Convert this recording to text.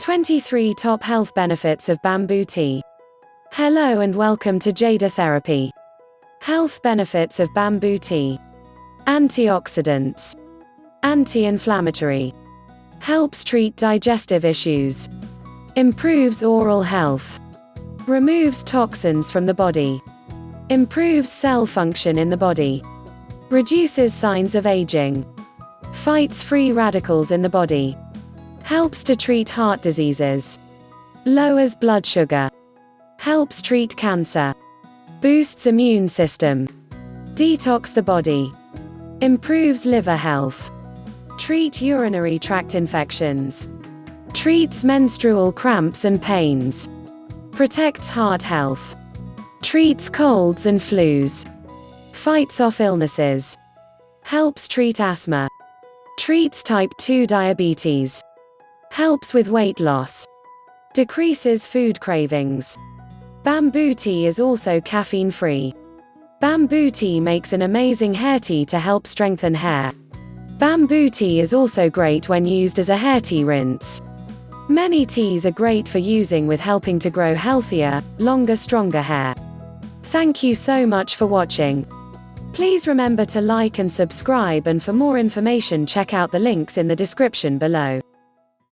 23 Top Health Benefits of Bamboo Tea. Hello and welcome to Jada Therapy. Health benefits of bamboo tea. Antioxidants. Anti-inflammatory. Helps treat digestive issues. Improves oral health. Removes toxins from the body. Improves cell function in the body. Reduces signs of aging. Fights free radicals in the body. Helps to treat heart diseases. Lowers blood sugar. Helps treat cancer. Boosts immune system. Detox the body. Improves liver health. Treat urinary tract infections. Treats menstrual cramps and pains. Protects heart health. Treats colds and flus. Fights off illnesses. Helps treat asthma. Treats type 2 diabetes. Helps with weight loss. Decreases food cravings. Bamboo tea is also caffeine-free. Bamboo tea makes an amazing hair tea to help strengthen hair. Bamboo tea is also great when used as a hair tea rinse. Many teas are great for using with helping to grow healthier, longer, stronger hair. Thank you so much for watching. Please remember to like and subscribe, and for more information check out the links in the description below.